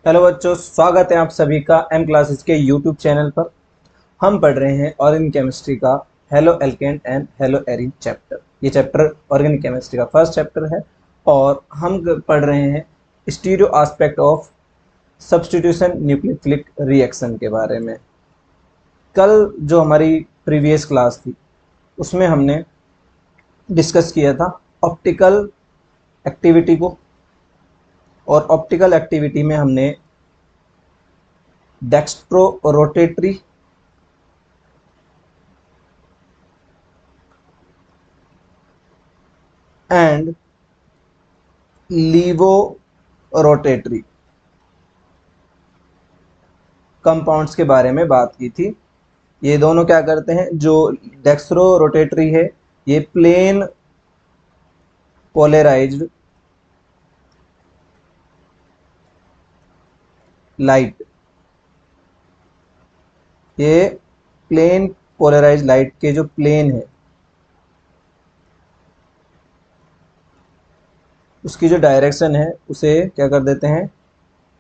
Hello बच्चों, स्वागत है आप सभी का एम क्लासेस के यूट्यूब चैनल पर। हम पढ़ रहे हैं ऑर्गेनिक केमिस्ट्री का halo alkane and hello arene chapter. ये चैप्टर ऑर्गेनिक केमिस्ट्री का फर्स्ट चैप्टर है और हम पढ़ रहे हैं stereo aspect of substitution nucleophilic reaction के बारे में। कल जो हमारी प्रीवियस क्लास थी उसमें हमने डिस्कस किया था ऑप्टिकल एक्टिविटी को, और ऑप्टिकल एक्टिविटी में हमने dextrorotatory and levorotatory compounds के बारे में बात की थी। ये दोनों क्या करते हैं, जो डेक्स्ट्रो रोटेटरी है ये प्लेन पोलराइज्ड लाइट, ये प्लेन पोलराइज्ड लाइट के जो प्लेन है उसकी जो डायरेक्शन है उसे क्या कर देते हैं,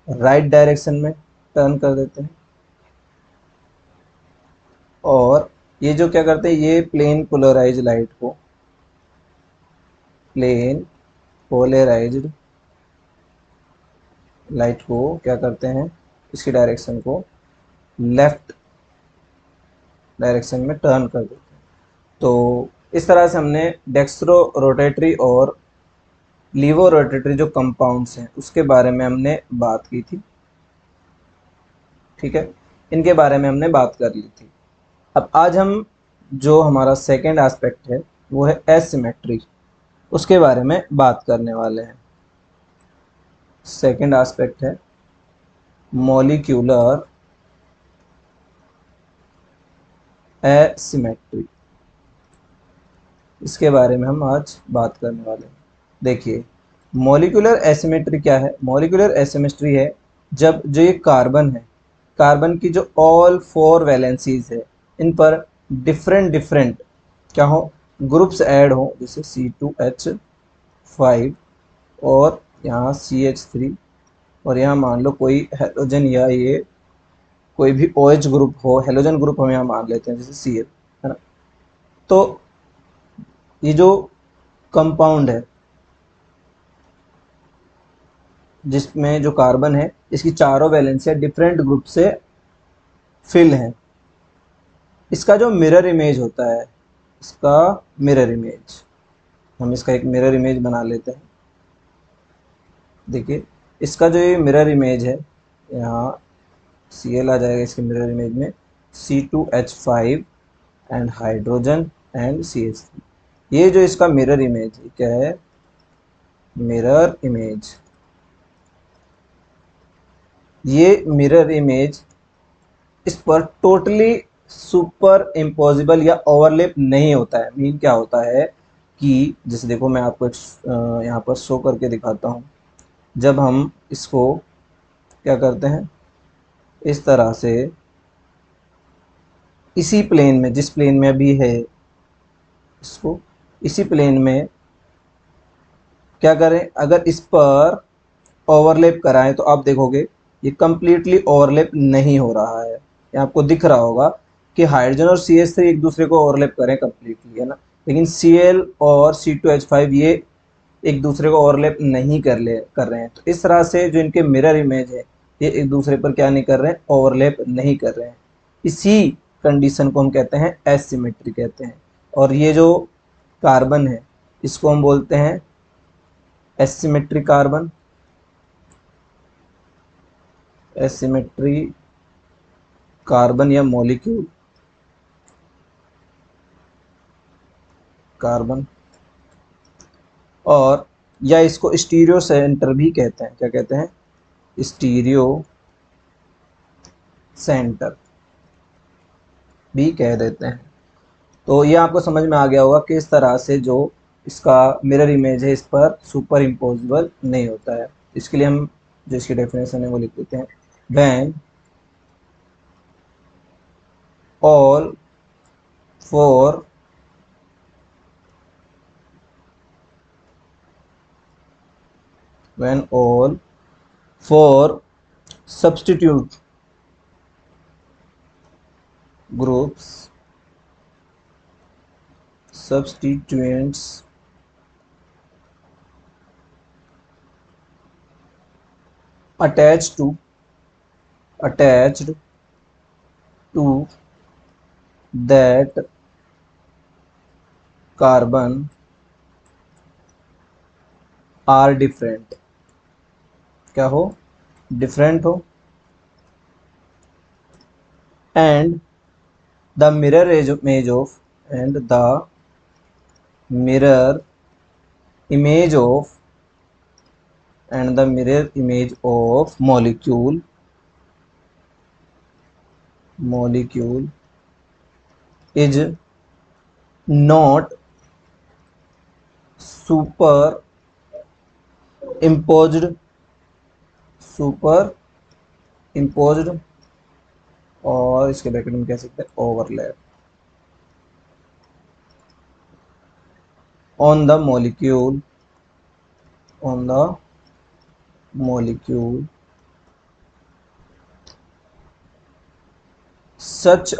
राइट डायरेक्शन में टर्न कर देते हैं। और ये जो क्या करते हैं, ये प्लेन पोलराइज्ड लाइट को क्या करते हैं, इसकी डायरेक्शन को लेफ्ट डायरेक्शन में टर्न कर देते हैं। तो इस तरह से हमने डेक्स्ट्रो रोटेटरी और लीवो रोटेटरी जो कंपाउंड्स हैं उसके बारे में हमने बात की थी। ठीक है, इनके बारे में हमने बात कर ली थी। अब आज हम जो हमारा सेकेंड एस्पेक्ट है वो है एसिमेट्री, उसके बारे में बात करने वाले हैं। सेकेंड एस्पेक्ट है मॉलिक्यूलर एसिमेट्री, इसके बारे में हम आज बात करने वाले हैं। देखिए, मॉलिक्यूलर एसिमेट्री क्या है? मॉलिक्यूलर एसिमेट्री है जब जो ये कार्बन है, कार्बन की जो ऑल फोर वैलेंसीज है इन पर डिफरेंट डिफरेंट क्या हो, ग्रुप्स ऐड हो, जैसे C2H5 और यहाँ CH3, और यहाँ मान लो कोई हेलोजन या ये कोई भी OH ग्रुप हो, हेलोजन ग्रुप हम यहाँ मान लेते हैं जैसे Cl, है ना। तो ये जो कंपाउंड है जिसमें जो कार्बन है इसकी चारों वैलेंसियाँ डिफरेंट ग्रुप से फिल हैं, इसका जो मिरर इमेज होता है, इसका मिरर इमेज, हम इसका एक मिरर इमेज बना लेते हैं। देखिए, इसका जो ये मिरर इमेज है, यहाँ Cl आ जाएगा इसके मिरर इमेज में, C2H5 and hydrogen and CH3। ये जो इसका मिरर इमेज है क्या है, मिरर इमेज। ये मिरर इमेज इस पर टोटली सुपर इम्पॉसिबल या ओवरलैप नहीं होता है। मीन क्या होता है कि जैसे देखो, मैं आपको यहाँ पर शो करके दिखाता हूँ। जब हम इसको क्या करते हैं, इस तरह से इसी प्लेन में, जिस प्लेन में अभी है, इसको इसी प्लेन में क्या करें, अगर इस पर ओवरलैप कराएं तो आप देखोगे ये कंप्लीटली ओवरलैप नहीं हो रहा है। ये आपको दिख रहा होगा कि हाइड्रोजन और CH3 एक दूसरे को ओवरलैप करें कंप्लीटली, है ना, लेकिन Cl और C2H5 ये एक दूसरे को ओवरलैप नहीं कर रहे हैं। तो इस तरह से जो इनके मिरर इमेज है ये एक दूसरे पर क्या नहीं कर रहे हैं, ओवरलैप नहीं कर रहे हैं। इसी कंडीशन को हम कहते हैं एसिमेट्री कहते हैं। और ये जो कार्बन है इसको हम बोलते हैं एसिमेट्री कार्बन, एसिमेट्री कार्बन या मॉलिक्यूल कार्बन। और या इसको स्टीरियो सेंटर भी कहते हैं। क्या कहते हैं? स्टीरियो सेंटर भी कह देते हैं। तो ये आपको समझ में आ गया होगा कि इस तरह से जो इसका मिरर इमेज है इस पर सुपर इम्पोजिबल नहीं होता है। इसके लिए हम जो इसकी डेफिनेशन है वो लिख देते हैं, when all four when all four substitute groups, substituents attached to that carbon are different, क्या हो, different हो, and the mirror image of and the mirror image of and the mirror image of molecule is not superimposed superimposed और इसके bracket में कह सकते हैं overlap on the molecule such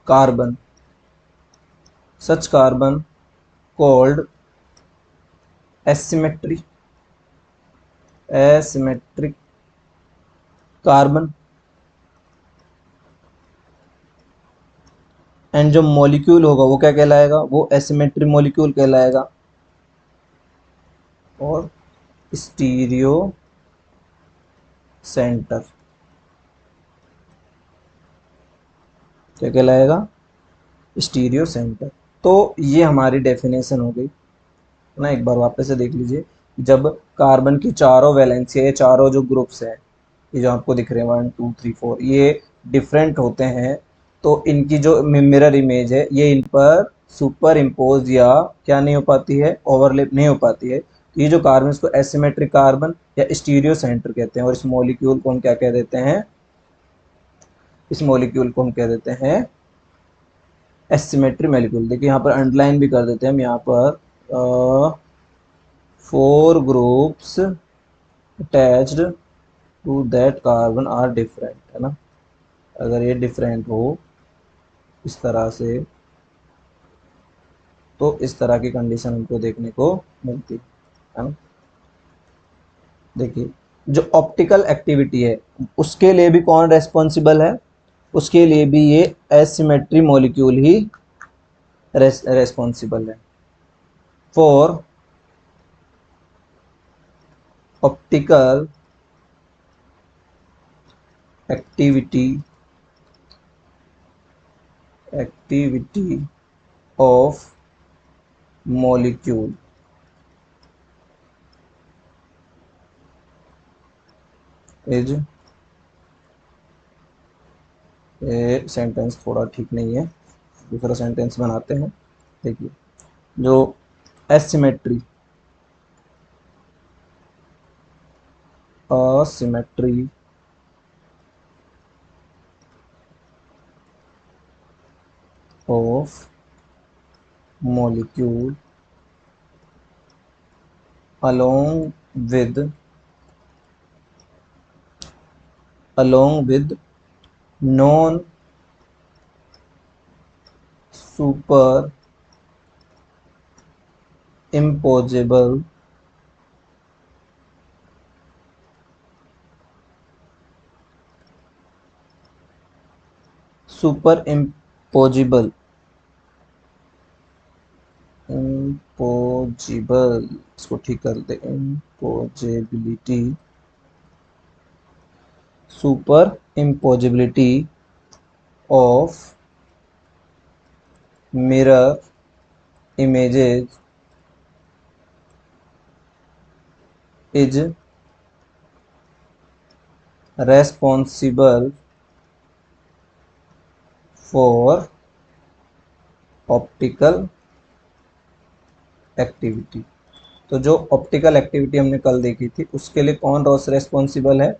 carbon called asymmetric carbon, and जो molecule होगा वो क्या कहलाएगा, वो एसिमेट्री मॉलिक्यूल कहलाएगा, और स्टीरियो सेंटर क्या कहलाएगा, स्टीरियो सेंटर। तो ये हमारी डेफिनेशन हो गई ना, एक बार वापस से देख लीजिए। जब कार्बन की चारों वैलेंसी है, चारों जो ग्रुप्स हैं, ये जो आपको दिख रहे हैं 1 2 3 4, ये डिफरेंट होते हैं, तो इनकी जो मिरर इमेज है ये इन पर सुपर इम्पोज या क्या नहीं हो पाती है, ओवरलैप नहीं हो पाती है। तो ये जो कार्बन को एसिमेट्रिक कार्बन या स्टीरियो सेंटर कहते हैं, और इस मॉलिक्यूल को हम क्या कह देते हैं, इस मॉलिक्यूल को हम कह देते हैं एसिमेट्री मॉलिक्यूल। देखिए यहाँ पर अंडरलाइन भी कर देते हैं हम, यहाँ पर 4 groups attached to that carbon are different, है ना। अगर ये डिफरेंट हो इस तरह से, तो इस तरह की कंडीशन हमको देखने को मिलती है ना। देखिए जो ऑप्टिकल एक्टिविटी है उसके लिए भी कौन रेस्पॉन्सिबल है, उसके लिए भी ये एसिमेट्री मॉलिक्यूल ही रेस्पॉन्सिबल है। For optical activity of molecule is, ये सेंटेंस थोड़ा ठीक नहीं है, दूसरा सेंटेंस बनाते हैं। देखिए जो asymmetry asymmetry of molecule along with non super imposable impossible, इसको ठीक कर दे, super impossibility of mirror images is responsible for optical activity. तो जो ऑप्टिकल एक्टिविटी हमने कल देखी थी उसके लिए कौन रेस्पॉन्सिबल है,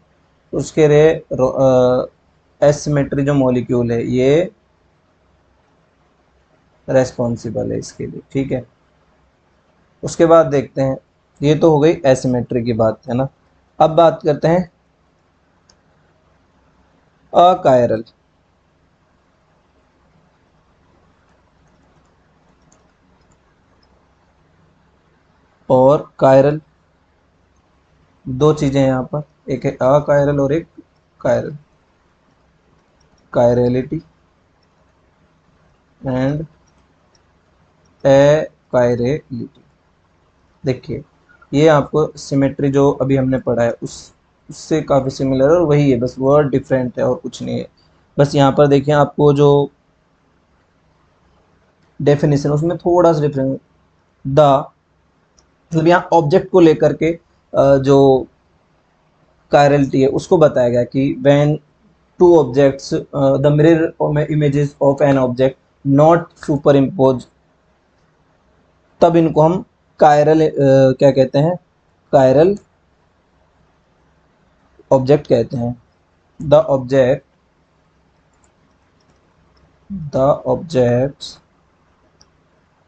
उसके लिए एसिमेट्री जो मॉलिक्यूल है ये रेस्पॉन्सिबल है इसके लिए, ठीक है। उसके बाद देखते हैं, ये तो हो गई एसिमेट्री की बात, है ना। अब बात करते हैं अकायरल। और कायरल, दो चीजें हैं यहाँ पर, एक है अकायरल और एक कायरल। Chirality and अकायरलिटी। देखिए, ये आपको सिमेट्री जो अभी हमने पढ़ा है उससे काफ़ी सिमिलर है, और वही है, बस वर्ड डिफरेंट है और कुछ नहीं है। बस यहाँ पर देखिए, आपको जो डेफिनेशन उसमें थोड़ा सा डिफरेंस, द, मतलब यहाँ ऑब्जेक्ट को लेकर के जो कायरलिटी है उसको बताया गया कि when two objects the mirror images of an object not super impose, तब इनको हम कायरल क्या कहते हैं, कायरल ऑब्जेक्ट कहते हैं। The object, the objects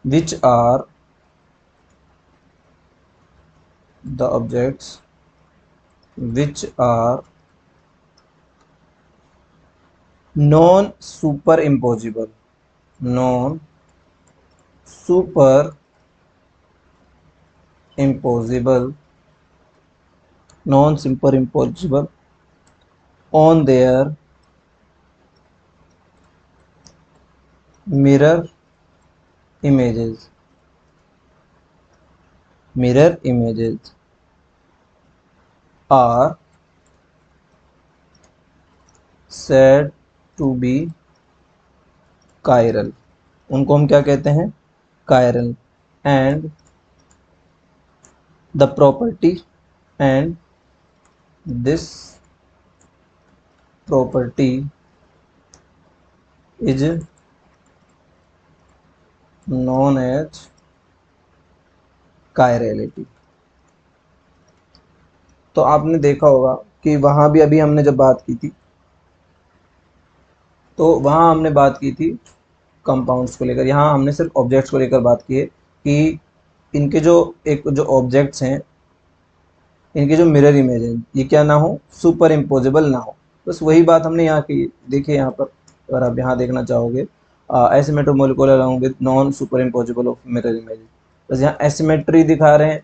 which are, the objects which are non superimposable, non superimposable, non superimposable on their mirror images, mirror images are said to be chiral, उनको हम क्या कहते हैं, chiral. And the property, and this property is known as chirality. तो आपने देखा होगा कि वहाँ भी अभी हमने जब बात की थी, तो वहाँ हमने बात की थी कंपाउंड्स को लेकर, यहाँ हमने सिर्फ ऑब्जेक्ट्स को लेकर बात की है कि इनके जो एक जो ऑब्जेक्ट्स हैं, इनके जो मिरर इमेज है, ये क्या ना हो, सुपर इम्पोजेबल ना हो। बस वही बात हमने यहाँ की। देखिए यहाँ पर अगर आप यहाँ देखना चाहोगे, asymmetric molecular along with non superimposable of mirror image, बस यहाँ एसिमेट्री दिखा रहे हैं,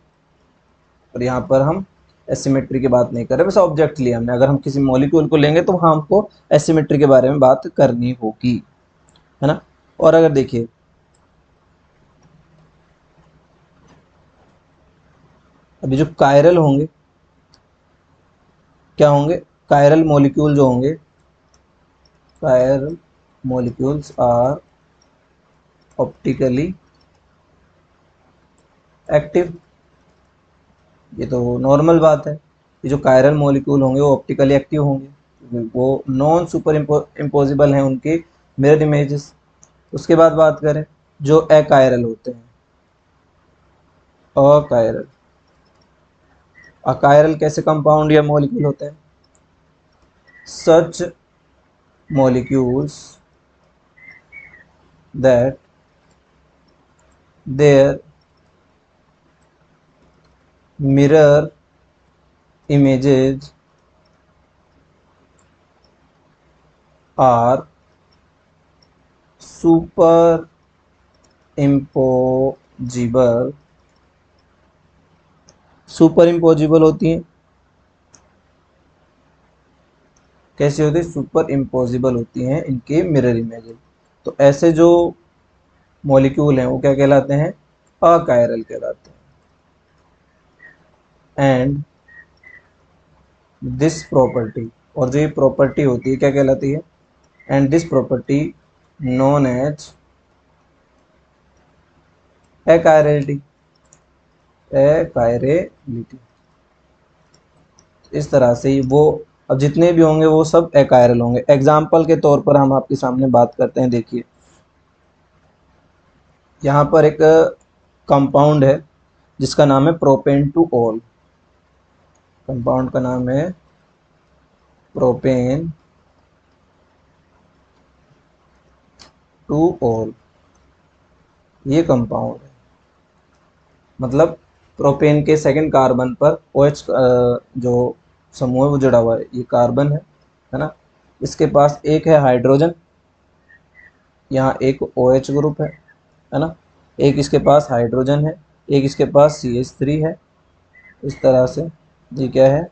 और यहाँ पर हम एसिमेट्री की बात नहीं कर रहे, बस ऑब्जेक्ट लिया हमने। अगर हम किसी मॉलिक्यूल को लेंगे तो वहाँ हमको एसिमेट्री के बारे में बात करनी होगी, है ना। और अगर देखिए, अभी जो कायरल होंगे, क्या होंगे, कायरल मॉलिक्यूल जो होंगे, chiral molecules are optically active. ये तो नॉर्मल बात है, ये जो कायरल मॉलिक्यूल होंगे वो ऑप्टिकली एक्टिव होंगे, वो नॉन सुपर इम्पोजिबल हैं उनके मिरर इमेजेस। उसके बाद बात करें जो अकायरल होते हैं, अकायरल, अकायरल कैसे कंपाउंड या मॉलिक्यूल होते हैं, सच molecules that their mirror images are superimposable, super imposable होती हैं। कैसी होती है, सुपर इम्पोजिबल होती हैं इनके मिरर इमेजेस। तो ऐसे जो मॉलिक्यूल हैं वो क्या कहलाते हैं, अकायरल कहलाते हैं। एंड दिस प्रॉपर्टी, और जो ये प्रॉपर्टी होती है क्या कहलाती है, and this property known as achirality, achirality. इस तरह से वो, अब जितने भी होंगे वो सब अकायरल होंगे। एग्जाम्पल के तौर पर हम आपके सामने बात करते हैं। देखिए यहाँ पर एक कंपाउंड है जिसका नाम है प्रोपेन टू ऑल, कंपाउंड का नाम है प्रोपेन टू ऑल। ये कंपाउंड है, मतलब प्रोपेन के सेकंड कार्बन पर OH जो समूह है वो जुड़ा हुआ है, ये कार्बन है ना। इसके पास एक है हाइड्रोजन, यहाँ एक OH ग्रुप है ना। एक इसके पास हाइड्रोजन है, एक इसके पास CH3 है। इस तरह से ये क्या है,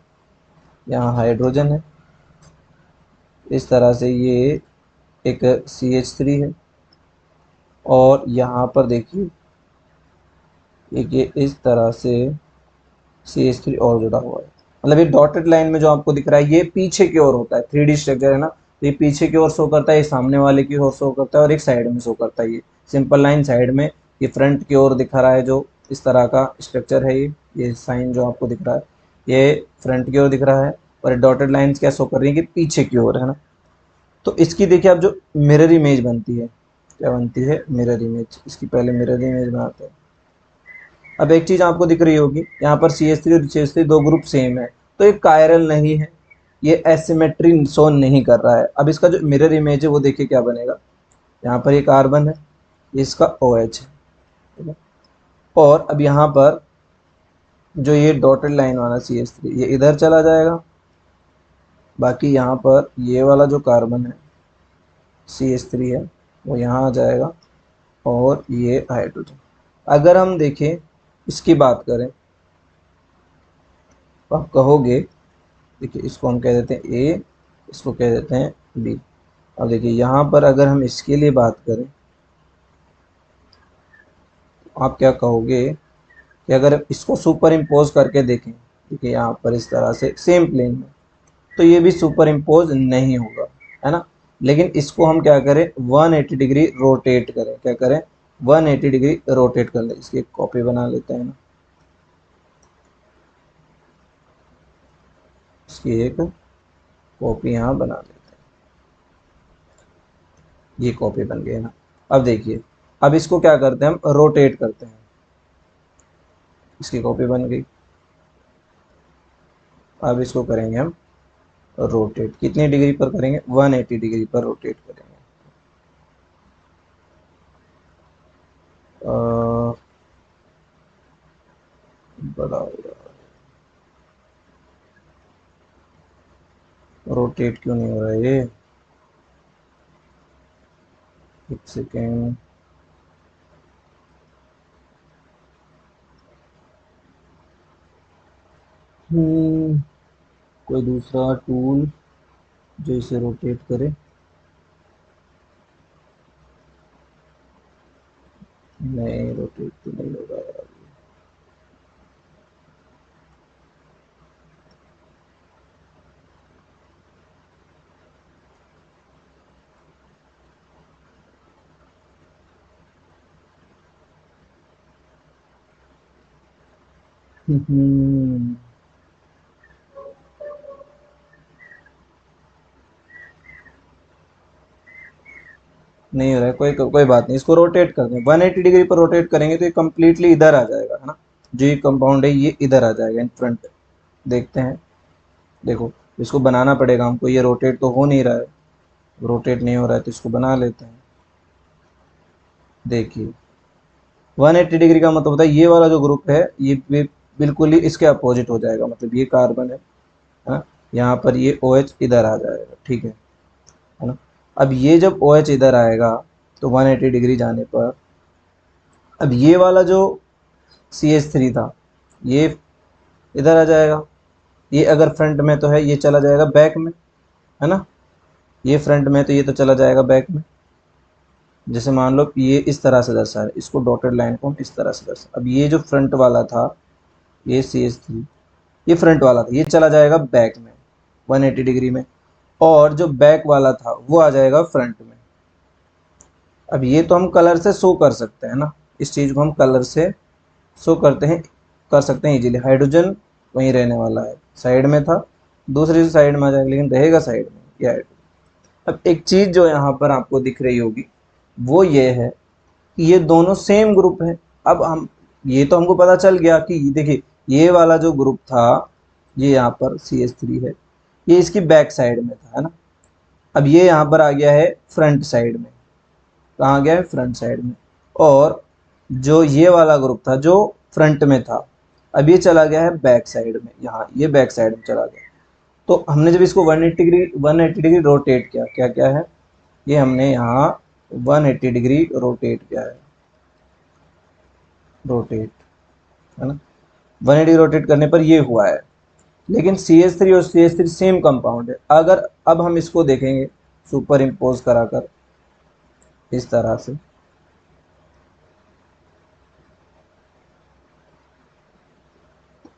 यहाँ हाइड्रोजन है, इस तरह से ये एक CH3 है, और यहाँ पर देखिए एक ये इस तरह से CH3 और जुड़ा हुआ है। मतलब ये डॉटेड लाइन में जो आपको दिख रहा है ये पीछे की ओर होता है, 3D स्ट्रक्चर है ना, तो ये पीछे की ओर शो करता है, ये सामने वाले की ओर शो करता है, और एक साइड में शो करता है। ये सिंपल लाइन साइड में, ये फ्रंट की ओर दिखा रहा है, जो इस तरह का स्ट्रक्चर है। ये साइन जो आपको दिख रहा है ये फ्रंट की ओर दिख रहा है, और डॉटेड लाइन्स क्या शो कर रही है कि पीछे की ओर है ना। तो इसकी देखिए अब जो मिरर इमेज बनती है, क्या बनती है, मिरर इमेज। इसकी पहले मिरर इमेज बनाते हैं। अब एक चीज आपको दिख रही होगी, यहाँ पर CH3 और CH3 दो ग्रुप सेम है, तो ये कायरल नहीं है, ये एसिमेट्री शो नहीं कर रहा है। अब इसका जो मिरर इमेज है वो देखिए क्या बनेगा, यहाँ पर ये कार्बन है, इसका OH है, ठीक है? और अब यहाँ पर जो ये डॉटेड लाइन वाला CH3 ये इधर चला जाएगा, बाकी यहाँ पर ये वाला जो कार्बन है CH3 है वो यहाँ आ जाएगा, और ये हाइड्रोजन। अगर हम देखें, इसकी बात करें, तो आप कहोगे, देखिए इसको हम कह देते हैं A, इसको कह देते हैं B। अब देखिए यहाँ पर अगर हम इसके लिए बात करें, तो आप क्या कहोगे कि अगर इसको सुपर इम्पोज करके देखें, देखिए यहाँ पर इस तरह से सेम प्लेन में, तो ये भी सुपर इम्पोज नहीं होगा, है ना। लेकिन इसको हम क्या करें, 180 डिग्री रोटेट करें, क्या करें, 180 डिग्री रोटेट कर लें। इसकी एक कॉपी बना लेते हैं ना, इसकी एक कॉपी यहाँ बना लेते हैं, ये कॉपी बन गई ना। अब देखिए, अब इसको क्या करते हैं, हम रोटेट करते हैं, इसकी कॉपी बन गई। अब इसको करेंगे हम रोटेट, कितनी डिग्री पर करेंगे, 180 डिग्री पर रोटेट करेंगे। बड़ा रोटेट क्यों नहीं हो रहा है ये, एक सेकेंड। कोई दूसरा टूल जो इसे रोटेट करे, नहीं रोटेट तो नहीं हो रहा यार। नहीं हो रहा है, कोई कोई बात नहीं, इसको रोटेट कर दें, 180 डिग्री पर रोटेट करेंगे तो ये कम्प्लीटली इधर आ जाएगा, है ना। जो ये कंपाउंड है ये इधर आ जाएगा इन फ्रंट। देखते हैं, देखो इसको बनाना पड़ेगा हमको, ये रोटेट तो हो नहीं रहा है, रोटेट नहीं हो रहा है, तो इसको बना लेते हैं। देखिए 180 डिग्री का मतलब होता है ये वाला जो ग्रुप है ये बिल्कुल ही इसके अपोजिट हो जाएगा, मतलब ये कार्बन है ना, यहाँ पर ये OH इधर आ जाएगा, ठीक है ना। अब ये जब OH इधर आएगा तो 180 डिग्री जाने पर अब ये वाला जो CH3 था ये इधर आ जाएगा। ये अगर फ्रंट में तो है ये चला जाएगा बैक में, है ना। ये फ्रंट में तो ये तो चला जाएगा बैक में। जैसे मान लो ये इस तरह से दर्शा है, इसको डॉटेड लाइन को हम इस तरह से दर्शा, अब ये जो फ्रंट वाला था ये CH3 ये फ्रंट वाला था, ये चला जाएगा बैक में 180 डिग्री में, और जो बैक वाला था वो आ जाएगा फ्रंट में। अब ये तो हम कलर से शो कर सकते हैं ना, इस चीज़ को हम कलर से शो करते हैं, कर सकते हैं इजीली। हाइड्रोजन वहीं रहने वाला है, साइड में था, दूसरी साइड में आ जाएगा, लेकिन रहेगा साइड में ये हाइड्रोजन। अब एक चीज़ जो यहाँ पर आपको दिख रही होगी वो ये है कि ये दोनों सेम ग्रुप हैं। अब हम ये तो हमको पता चल गया कि देखिए ये वाला जो ग्रुप था ये यहाँ पर CH3 है, ये इसकी बैक साइड में था, है ना। अब ये यहाँ पर आ गया है फ्रंट साइड में, कहाँ गया है, फ्रंट साइड में। और जो ये वाला ग्रुप था जो फ्रंट में था अब ये चला गया है बैक साइड में, यहाँ ये बैक साइड में चला गया। तो हमने जब इसको 180 डिग्री रोटेट किया, क्या क्या है ये, हमने यहाँ 180 डिग्री रोटेट किया है, रोटेट, है ना। 180 रोटेट करने पर ये हुआ है। लेकिन CH3 और CH3 सेम कंपाउंड है। अगर अब हम इसको देखेंगे सुपर इम्पोज कराकर इस तरह से,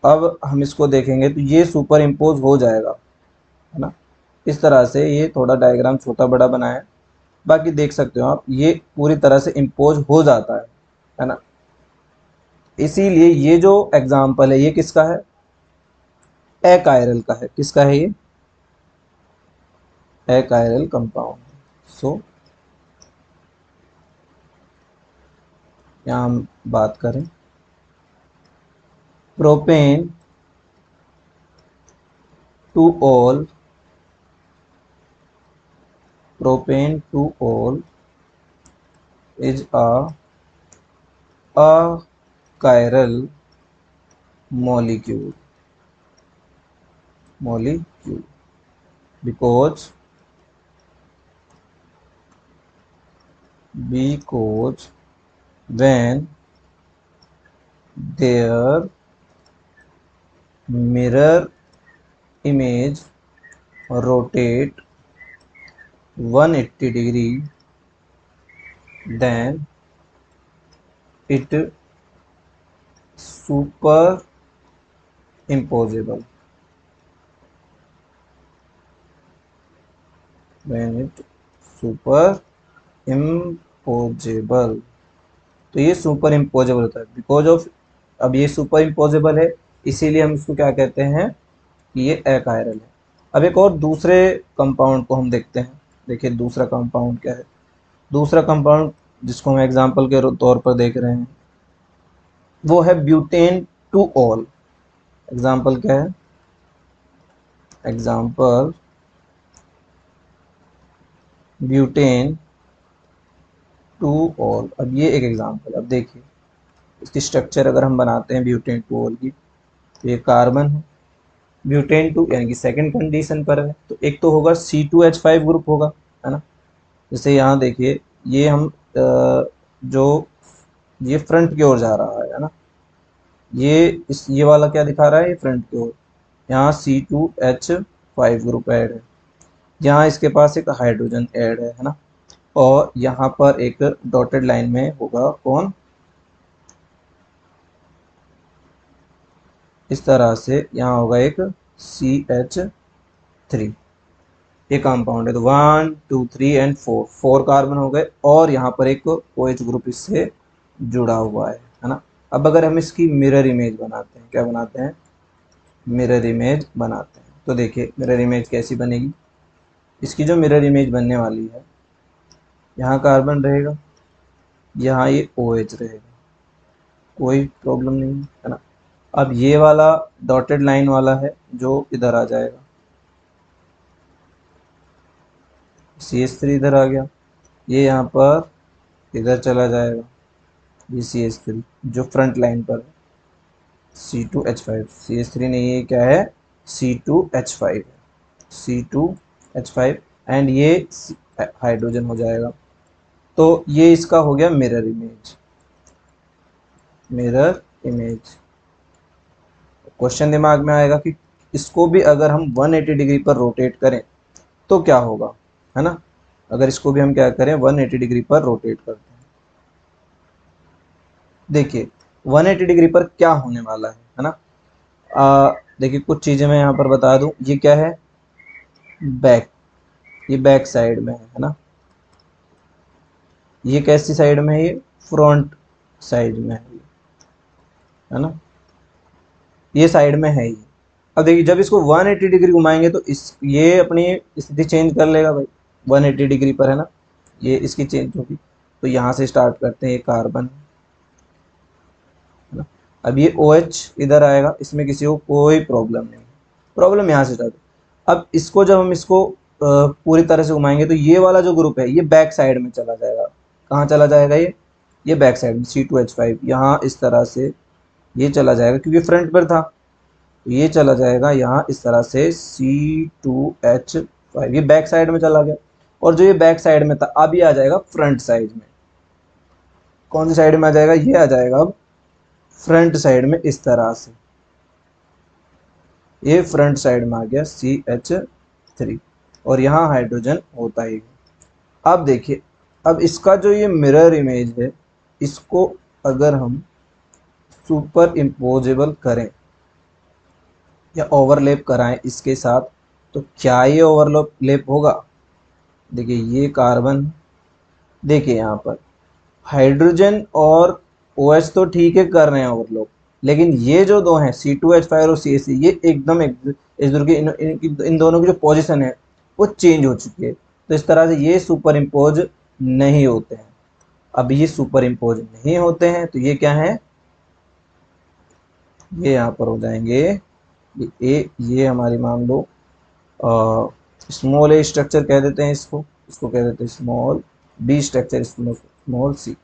अब हम इसको देखेंगे तो ये सुपर इम्पोज हो जाएगा, है ना। इस तरह से ये थोड़ा डायग्राम छोटा बड़ा बनाया, बाकी देख सकते हो आप ये पूरी तरह से इम्पोज हो जाता है ना। इसीलिए ये जो एग्जाम्पल है ये किसका है, एकायरल का है। किसका है ये, एकायरल कंपाउंड। सो यहाँ हम बात करें propane two all, propane to all is a achiral molecule, because when their mirror image rotate 180 degree, then it superimposable, when it superimposable, तो ये सुपर इम्पोजेबल होता है बिकॉज ऑफ, अब ये सुपर इम्पोजेबल है इसीलिए हम इसको क्या कहते हैं कि ये एकायरल है। अब एक और दूसरे कंपाउंड को हम देखते हैं। देखिए दूसरा कंपाउंड क्या है, दूसरा कंपाउंड जिसको हम एग्जांपल के तौर पर देख रहे हैं वो है ब्यूटेन टू ऑल। एग्जांपल क्या है, एग्जांपल ब्यूटेन टू ऑल। अब ये एक एग्जांपल, अब देखिए इसकी स्ट्रक्चर अगर हम बनाते हैं ब्यूटेन टू ऑल की, तो ये कार्बन है, ब्यूटेन टू यानी कि सेकंड कंडीशन पर है, तो एक तो होगा C2H5 ग्रुप होगा, है ना। जैसे यहाँ देखिए ये हम जो ये फ्रंट की ओर जा रहा है ना, ये वाला क्या दिखा रहा है, ये फ्रंट की ओर, यहाँ C2H5 ग्रुप ऐड है, यहाँ इसके पास एक हाइड्रोजन ऐड है ना, और यहाँ पर एक डॉटेड लाइन में होगा कौन, इस तरह से यहाँ होगा एक CH3, ये कंपाउंड है। तो 1 2 3 एंड 4 कार्बन हो गए, और यहाँ पर एक OH ग्रुप इससे जुड़ा हुआ है ना। अब अगर हम इसकी मिरर इमेज बनाते हैं, क्या बनाते हैं, मिरर इमेज बनाते हैं, तो देखिए मिरर इमेज कैसी बनेगी। इसकी जो मिरर इमेज बनने वाली है, यहाँ कार्बन रहेगा, यहाँ ये OH रहेगा, कोई प्रॉब्लम नहीं है ना। अब ये वाला डॉटेड लाइन वाला है जो इधर आ जाएगा, CH3 इधर आ गया, ये यहाँ पर इधर चला जाएगा, ये CH3 जो फ्रंट लाइन पर है, C2H5, CH3 नहीं है, क्या है C2H5, C2H5 एंड ये हाइड्रोजन हो जाएगा। तो ये इसका हो गया mirror image, mirror image. Question दिमाग में आएगा कि इसको भी अगर हम 180 डिग्री पर रोटेट करें तो क्या होगा, है ना। अगर इसको भी हम क्या करें 180 डिग्री पर रोटेट करते हैं, देखिए 180 डिग्री पर क्या होने वाला है ना। देखिए कुछ चीजें मैं यहाँ पर बता दूं, ये क्या है, बैक, ये बैक साइड में है ना, ये कैसी साइड में है, ये फ्रंट साइड में है ना, ये साइड में है ये। अब देखिए जब इसको 180 डिग्री घुमाएंगे तो इस ये अपनी स्थिति चेंज कर लेगा भाई, 180 डिग्री पर है ना, ये इसकी चेंज होगी। तो यहाँ से स्टार्ट करते हैं, ये कार्बन है ना, अब ये OH इधर आएगा, इसमें किसी को कोई प्रॉब्लम नहीं, प्रॉब्लम यहाँ से स्टार्ट। अब इसको जब हम इसको पूरी तरह से घुमाएंगे तो ये वाला जो ग्रुप है ये बैक साइड में चला जाएगा। कहाँ चला जाएगा ये बैक साइड में, C2H5 यहाँ इस तरह से ये चला जाएगा क्योंकि फ्रंट पर था, तो ये चला जाएगा यहाँ इस तरह से C2H5, ये बैक साइड में चला गया। और जो ये बैक साइड में था अब ये आ जाएगा फ्रंट साइड में। कौन सी साइड में आ जाएगा? ये आ जाएगा अब फ्रंट साइड में इस तरह से, ये फ्रंट साइड में आ गया CH3 और यहाँ हाइड्रोजन होता ही। अब देखिए, अब इसका जो ये मिरर इमेज है इसको अगर हम सुपर इम्पोजेबल करें या ओवरलैप कराएं इसके साथ, तो क्या ये ओवरलैप होगा? देखिए ये कार्बन, देखिए यहाँ पर हाइड्रोजन और OH तो ठीक है कर रहे हैं ओवरलैप, लेकिन ये जो दो हैं C2H5 और CH3 ये एकदम इस दूर के इन दोनों की जो पोजीशन है वो चेंज हो चुकी है, तो इस तरह से ये सुपर इम्पोज नहीं होते हैं। अब ये सुपर इम्पोज नहीं होते हैं तो ये क्या है? ये यहाँ पर हो जाएंगे ये हमारी मान लो स्मॉल ए स्ट्रक्चर कह देते हैं इसको कह देते हैं small B structure, small C,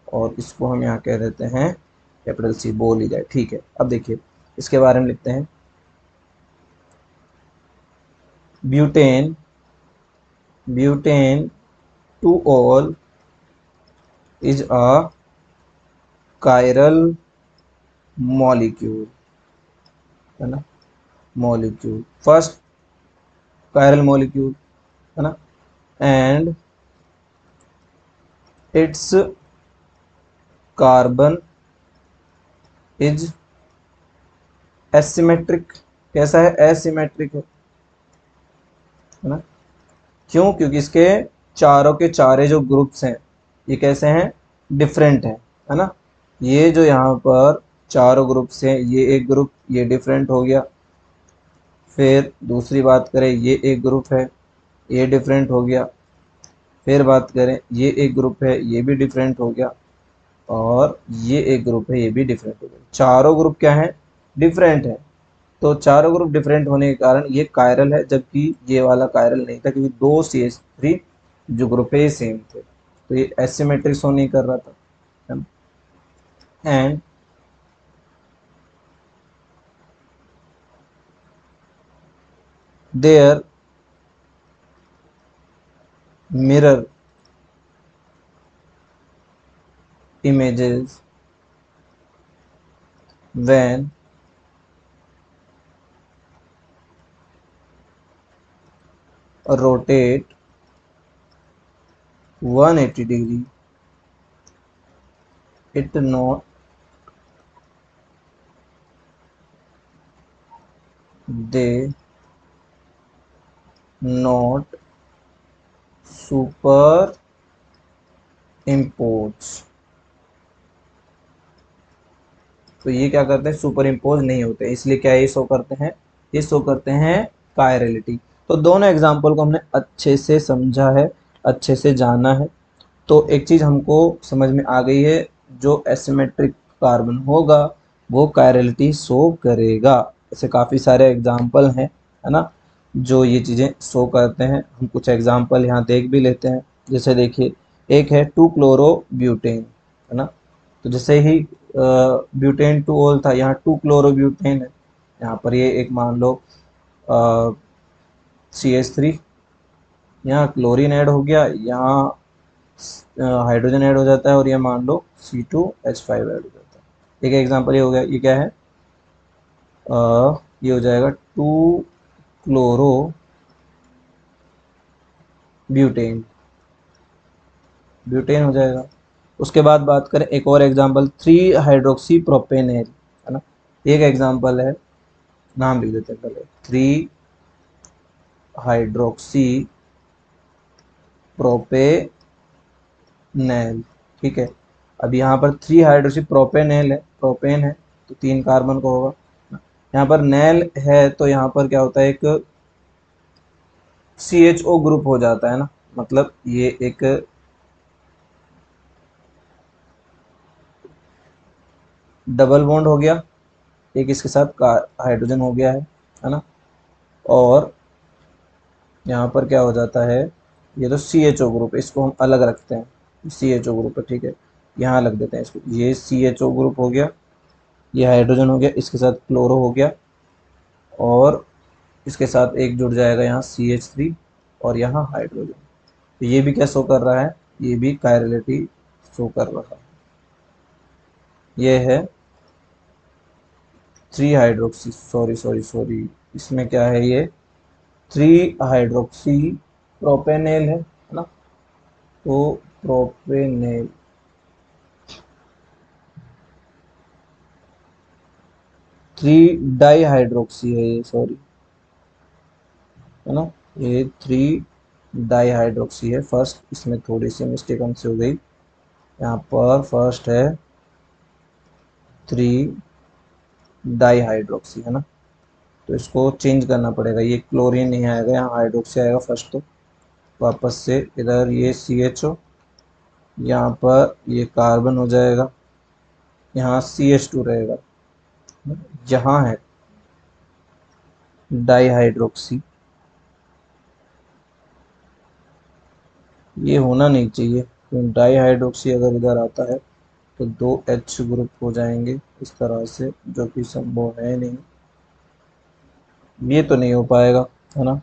और इसको हम यहाँ कह देते हैं कैपिटल सी, बोल ही जाए, ठीक है। अब देखिए इसके बारे में लिखते हैं, butane, butane two all is a chiral molecule, है ना, मॉलिक्यूल, फर्स्ट कायरल मॉलिक्यूल, है ना, and it's carbon is asymmetric. कैसा है? एसिमेट्रिक है ना। क्यों? क्योंकि इसके चारों के चारे जो ग्रुप्स हैं ये कैसे हैं? डिफरेंट है ना। ये जो यहाँ पर चारों ग्रुप्स हैं, ये एक ग्रुप ये डिफरेंट हो गया, फिर दूसरी बात करें ये एक ग्रुप है ये डिफरेंट हो गया, फिर बात करें ये एक ग्रुप है ये भी डिफरेंट हो गया, और ये एक ग्रुप है ये भी डिफरेंट हो गया। चारों ग्रुप क्या है? डिफरेंट है। तो चारों ग्रुप डिफरेंट होने के कारण ये कायरल है, जबकि ये वाला कायरल नहीं था क्योंकि दो CH3 जो ग्रुप है सेम थे, तो ये एसिमेट्रिक शो नहीं कर रहा था। And their mirror images when rotate 180 degree, it not they not super impose। तो ये क्या करते हैं? सुपर इम्पोज नहीं होते, इसलिए क्या ये शो करते हैं? ये शो करते हैं कायरलिटी। तो दोनों एग्जाम्पल को हमने अच्छे से समझा है, अच्छे से जाना है, तो एक चीज़ हमको समझ में आ गई है, जो एसिमेट्रिक कार्बन होगा वो कायरलिटी शो करेगा। ऐसे काफ़ी सारे एग्जाम्पल हैं, है ना, जो ये चीज़ें शो करते हैं। हम कुछ एग्जाम्पल यहाँ देख भी लेते हैं। जैसे देखिए, एक है 2-क्लोरो-ब्यूटेन, है ना, तो जैसे ही ब्यूटेन टू ऑल था, यहाँ 2-क्लोरो-ब्यूटेन है, यहाँ पर ये एक मान लो CH3, यहाँ क्लोरीन ऐड हो गया, यहाँ हाइड्रोजन ऐड हो जाता है, और ये मान लो C2H5 ऐड हो जाता है। एक एग्जांपल ये हो गया, ये क्या है? ये हो जाएगा 2-क्लोरो ब्यूटेन, ब्यूटेन हो जाएगा। उसके बाद बात करें एक और एग्जांपल 3-हाइड्रोक्सी प्रोपेनेल, है ना, एक एग्जांपल है, नाम लिख देते हैं पहले, 3-हाइड्रोक्सी प्रोपेनेल, ठीक है। अब यहाँ पर 3-हाइड्रोक्सी प्रोपेनेल है, प्रोपेन है तो 3 कार्बन का होगा, यहाँ पर नेल है तो यहाँ पर क्या होता है? एक CHO ग्रुप हो जाता है ना, मतलब ये एक डबल बॉन्ड हो गया, एक इसके साथ हाइड्रोजन हो गया है ना, और यहाँ पर क्या हो जाता है? ये तो CHO ग्रुप, इसको हम अलग रखते हैं, CHO ग्रुप है, ठीक है, यहाँ लग देते हैं इसको, ये CHO ग्रुप हो गया, ये हाइड्रोजन हो गया, इसके साथ क्लोरो हो गया, और इसके साथ एक जुड़ जाएगा यहाँ CH3, और यहाँ हाइड्रोजन। तो ये भी क्या शो कर रहा है, ये भी कायरलिटी शो कर रहा है। ये है 3 हाइड्रोक्सी, सॉरी सॉरी सॉरी, इसमें क्या है, ये 3 हाइड्रोक्सी प्रोपेनेल है ना। तो प्रोपेनेल, 3 डाई हाइड्रोक्सी है ये, सॉरी, है ना। ये 3 डाई हाइड्रोक्सी है फर्स्ट, इसमें थोड़ी सी मिस्टेक हमसे हो गई। यहाँ पर फर्स्ट है 3 डाई हाइड्रोक्सी, है ना। तो इसको चेंज करना पड़ेगा, ये क्लोरीन नहीं आएगा, यहाँ हाइड्रोक्सी आएगा फर्स्ट। तो वापस से इधर ये CHO, यहाँ पर ये कार्बन हो जाएगा, यहाँ CH2 रहेगा, यहाँ है डाईहाइड्रोक्सी। ये होना नहीं चाहिए, क्योंकि डाईहाइड्रोक्सी अगर इधर आता है तो 2H ग्रुप हो जाएंगे इस तरह से, जो कि संभव है नहीं, ये तो नहीं हो पाएगा, है ना।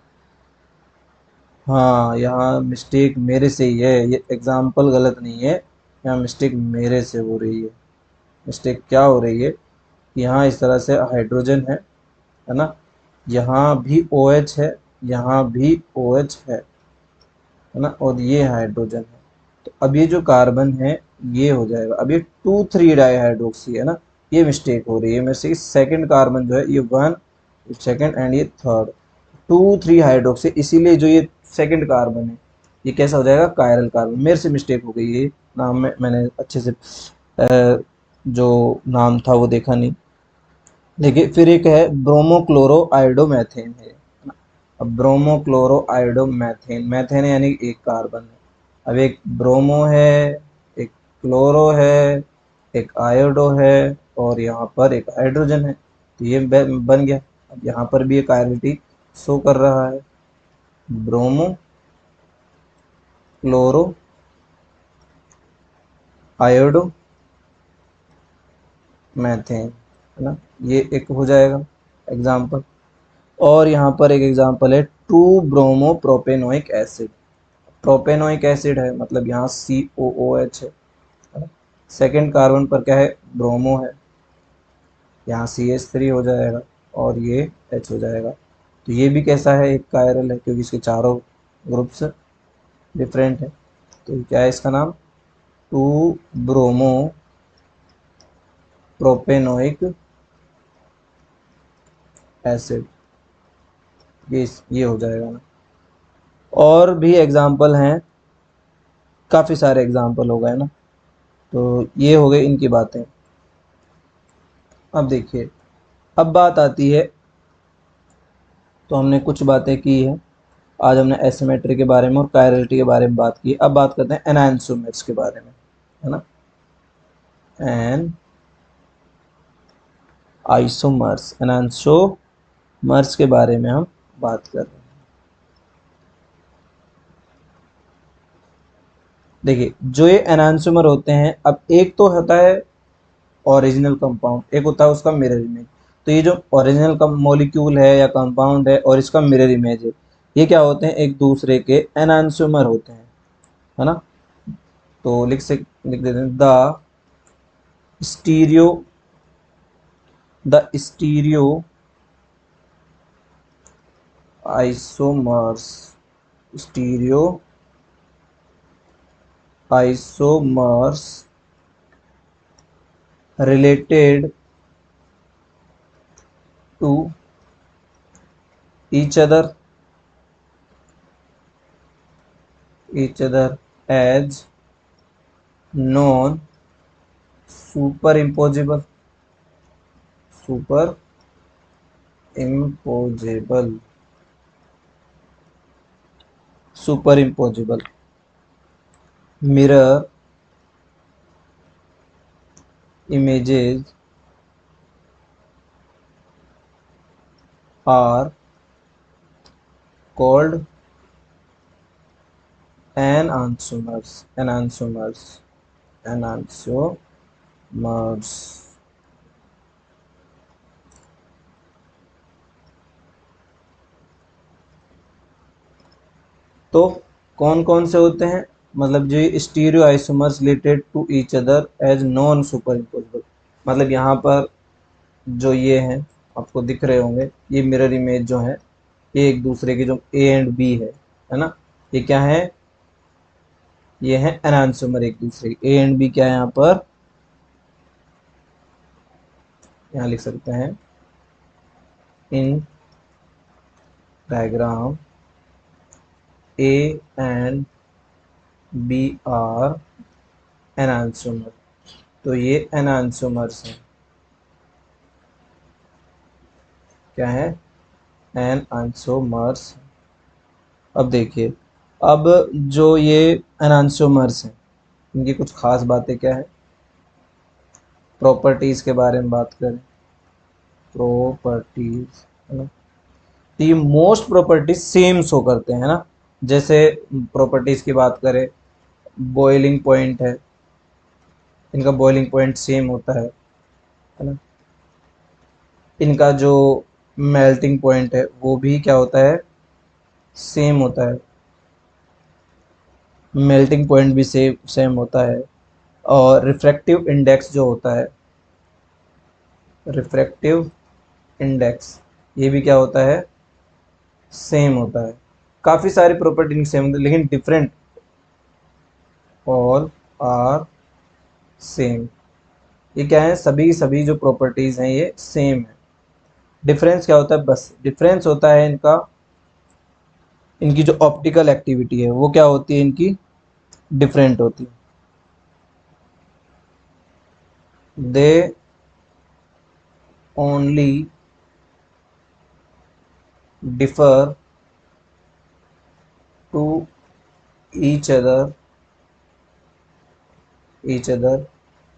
हाँ, यहाँ मिस्टेक मेरे से ही है, ये एग्जाम्पल गलत नहीं है, यहाँ मिस्टेक मेरे से हो रही है। मिस्टेक क्या हो रही है, यहाँ इस तरह से हाइड्रोजन है ना, यहाँ भी OH है, यहाँ भी OH है ना, और ये हाइड्रोजन है। तो अब ये जो कार्बन है ये हो जाएगा, अब ये 2,3 डाईहाइड्रोक्सी है ना, ये मिस्टेक हो रही है मेरे से। सेकंड कार्बन जो है ये 1, सेकंड, एंड ये थर्ड, 2,3 हाइड्रोक्सी, इसीलिए जो ये सेकंड कार्बन है ये कैसा हो जाएगा, कायरल कार्बन। मेरे से मिस्टेक हो गई है, नाम में मैंने अच्छे से जो नाम था वो देखा नहीं। देखिए फिर एक है ब्रोमोक्लोरो आयोडोमेथेन है। अब ब्रोमोक्लोरो आयोडोमेथेन, मैथेन यानी एक कार्बन है। अब एक ब्रोमो है, एक क्लोरो है, एक आयोडो है, और यहाँ पर एक हाइड्रोजन है। तो ये बन गया। अब यहाँ पर भी एक आयोडिटी शो कर रहा है, ब्रोमो क्लोरो आयोडो मैथेन, है ना। ये एक हो जाएगा एग्जाम्पल। और यहाँ पर एक एग्जाम्पल है 2 bromo propanoic acid. Propanoic acid है, मतलब यहाँ COOH है ना। सेकेंड कार्बन पर क्या है, ब्रोमो है, यहाँ CH3 हो जाएगा, और ये H हो जाएगा। तो ये भी कैसा है, एक कायरल है, क्योंकि इसके चारों ग्रुप्स डिफरेंट है। तो क्या है इसका नाम, 2 ब्रोमो प्रोपेनोइक एसिड, ये हो जाएगा ना। और भी एग्जाम्पल हैं, काफ़ी सारे एग्जाम्पल हो गए ना। तो ये हो गई इनकी बातें। अब देखिए, अब बात आती है, तो हमने कुछ बातें की है, आज हमने एसिमेट्री के बारे में और कायरलिटी के बारे में बात की। अब बात करते हैं एनाइंसोमर्स के बारे में, है ना। एन आइसोमर्स, एनाइंसोमर्स के बारे में हम बात कर रहे हैं। देखिए जो ये एनाइंसोमर होते हैं, अब एक तो होता है ओरिजिनल कंपाउंड, एक होता है उसका मिरर इमेज। तो ये जो ओरिजिनल का मॉलिक्यूल है या कंपाउंड है और इसका मिरर इमेज है, ये क्या होते हैं, एक दूसरे के एनांसोमर होते हैं, है ना। तो लिख देते हैं stereo the stereo isomers, stereo isomers related to each other as non superimposable, superimposable, superimposable mirror images are called enantiomers, enantiomers. तो कौन कौन से होते हैं, मतलब जो stereoisomers related to each other as non superimposable, मतलब यहाँ पर जो ये हैं आपको दिख रहे होंगे, ये मिरर इमेज जो है ये एक दूसरे के जो ए एंड बी है ना, ये क्या है, ये है एनांसोमर एक दूसरे ए एंड बी क्या है यहाँ पर, यहाँ लिख सकते हैं in diagram A and B are enantiomer, तो ये एनांसोमर्स हैं, क्या है, एनांसोमर्स। अब देखिए, अब जो ये एनांसोमर्स हैं इनकी कुछ खास बातें क्या है, प्रॉपर्टीज के बारे में बात करें, प्रॉपर्टीज है ना, तो ये मोस्ट प्रॉपर्टीज सेम शो करते हैं ना, जैसे प्रॉपर्टीज की बात करें, बॉइलिंग पॉइंट है, इनका बॉइलिंग पॉइंट सेम होता है ना, इनका जो मेल्टिंग पॉइंट है वो भी क्या होता है, सेम होता है, मेल्टिंग पॉइंट भी सेम होता है, और रिफ्रैक्टिव इंडेक्स जो होता है, रिफ्रैक्टिव इंडेक्स ये भी क्या होता है, सेम होता है। काफ़ी सारी प्रॉपर्टी सेम होती है लेकिन डिफरेंट, ऑल आर सेम, ये क्या है, सभी सभी जो प्रॉपर्टीज़ हैं ये सेम है। डिफरेंस क्या होता है, बस डिफरेंस होता है इनका, इनकी जो ऑप्टिकल एक्टिविटी है वो क्या होती है, इनकी डिफरेंट होती है, they only differ to each other